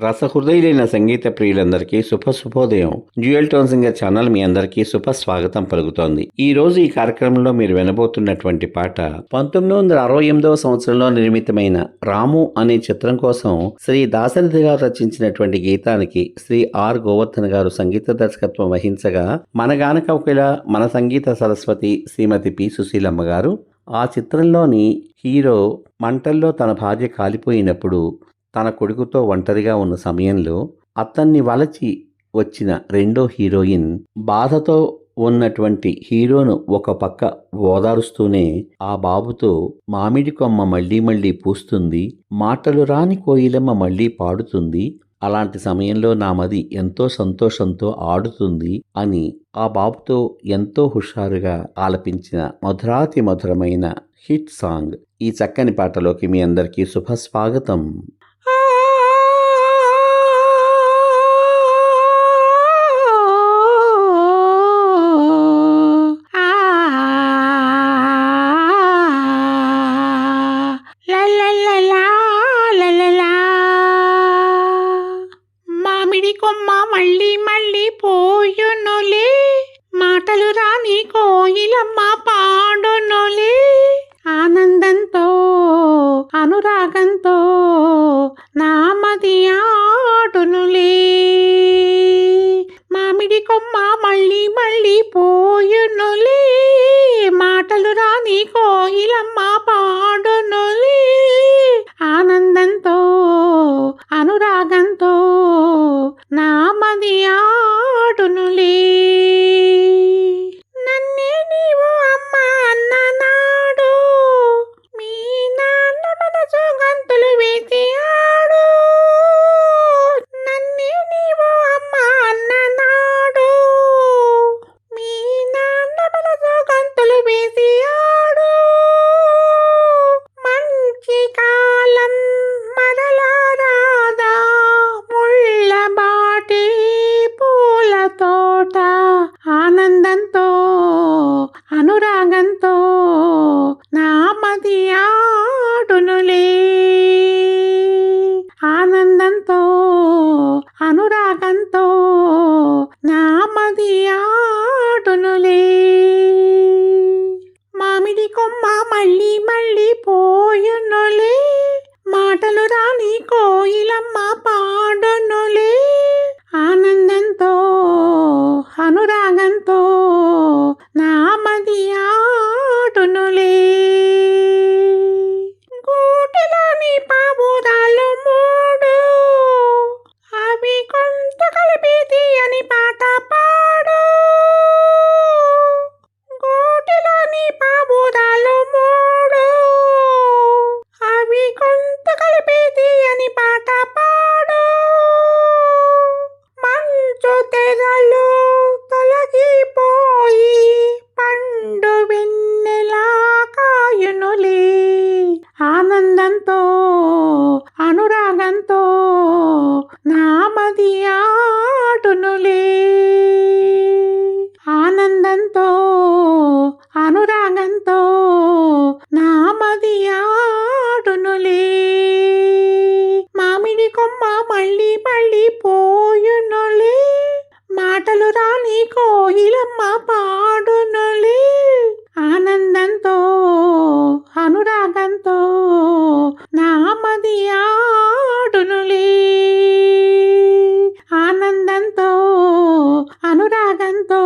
రసహృదయులైన సంగీత ప్రియులందరికీ శుభోదయం. Dual tone singer channel మీ అందరికీ స్వాగతం పలుకుతోంది. ఈ రోజు ఈ కార్యక్రమంలో మీరు వినబోతున్నటువంటి పాట 1968 సంవత్సరంలో నిర్మితమైన రాము అనే చిత్రం కోసం శ్రీ దాశరథి గారు రచించినటువంటి గీతానికి శ్రీ ఆర్ గోవర్ధన్ గారు సంగీత దర్శకత్వం వహించగా, మన గానకౌకిల మన సంగీత సరస్వతి శ్రీమతి పి సుశీలమ్మ గారు ఆ చిత్రంలోని హీరో మంటల్లో తన భార్య కాలిపోయినప్పుడు తన కొడుకుతో ఒంటరిగా ఉన్న సమయంలో అతన్ని వలచి వచ్చిన రెండో హీరోయిన్ బాధతో ఉన్నటువంటి హీరోను ఒక పక్క ఓదారుస్తూనే ఆ బాబుతో మామిడి కొమ్మ మళ్ళీ మళ్ళీ పూస్తుంది, మాటలు రాని కోయిలమ్మ మళ్ళీ పాడుతుంది, అలాంటి సమయంలో నా మది ఎంతో సంతోషంతో ఆడుతుంది అని ఆ బాబుతో ఎంతో హుషారుగా ఆలపించిన మధురాతి మధురమైన హిట్ సాంగ్. ఈ చక్కని పాటలోకి మీ అందరికీ స్వాగతం. కొమ్మ మళ్ళీ మళ్ళీ పోయునులే, మాటలు రాని కోయిలమ్మ పాడునులే, ఆనందంతో అనురాగంతో నామది ఆడునులే. మామిడి కొమ్మ మళ్ళీ మళ్ళీ పోయునులే, మాటలు రాని కోయిలమ్మ పాడునులే, ఆనందంతో అనురాగంతో నామది ఆడునులే. నన్నే నీవు అమ్మ అన్న నాడు, మీ నాన్న మనసు గంతులు వేసి ఆడు. నన్నే నీవు అమ్మ అన్న నాడు, మీ నాన్న మనసు గంతులు వేసి ఆడు. మంచి కాలం మరలా రాదా, ముళ్ళ బాటి పూల తోట, ఆనందంతో అనురాగంతో నామది ఆడునులే, ఆనందంతో అనురాగంతో నామది ఆడునులే. మామిడి కొమ్మ మళ్ళీ మళ్ళీ పోయునులే, మాటలు రాని కోయిలమ్మ పాడునులే, ఆనందంతో అనురాగంతో నామది ఆడునులే. గూటిలోని పావురాలు మూడు, అవి కొంత కలిపి తీయని పాట పాడు. గూటిలోని పావురాలు మూడు, అవి కొంత కలిపి తీయని పాట పాడు. మంచు తెరలు తొలగిపోయి పండు వెన్నెలా కాయునులే, ఆనందంతో అనురాగంతో నామది ఆడునులే, ఆనందంతో అనురాగంతో నామది ఆడునులే. మామిడి కొమ్మ మళ్ళీ మళ్ళీ పోయునులే, మాటలు రాని కోయిలమ్మ పాడునులే, ఆనందంతో అనురాగంతో నామది ఆడునులే, ఆనందంతో అనురాగంతో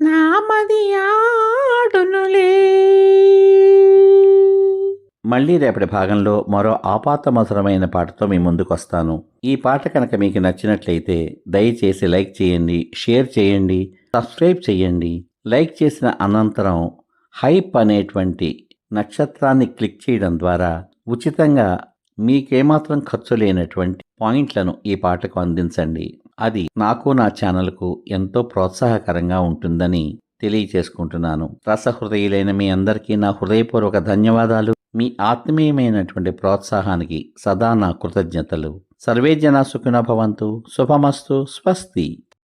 నామది ఆడునులే. మళ్ళీ రేపటి భాగంలో మరో ఆపాతమధురమైన పాటతో మీ ముందుకు వస్తాను. ఈ పాట కనుక మీకు నచ్చినట్లయితే దయచేసి లైక్ చేయండి, షేర్ చేయండి, సబ్స్క్రైబ్ చేయండి. లైక్ చేసిన అనంతరం హైప్ అనేటువంటి నక్షత్రాన్ని క్లిక్ చేయడం ద్వారా ఉచితంగా మీకేమాత్రం ఖర్చు లేనటువంటి పాయింట్లను ఈ పాటకు అందించండి. అది నాకు నా ఛానల్కు ఎంతో ప్రోత్సాహకరంగా ఉంటుందని తెలియచేసుకుంటున్నాను. రసహృదయులైన మీ అందరికీ నా హృదయపూర్వక ధన్యవాదాలు. మీ ఆత్మీయమైనటువంటి ప్రోత్సాహానికి సదా నా కృతజ్ఞతలు. సర్వే జనా సుఖినో భవంతు. శుభమస్తు. స్వస్తి.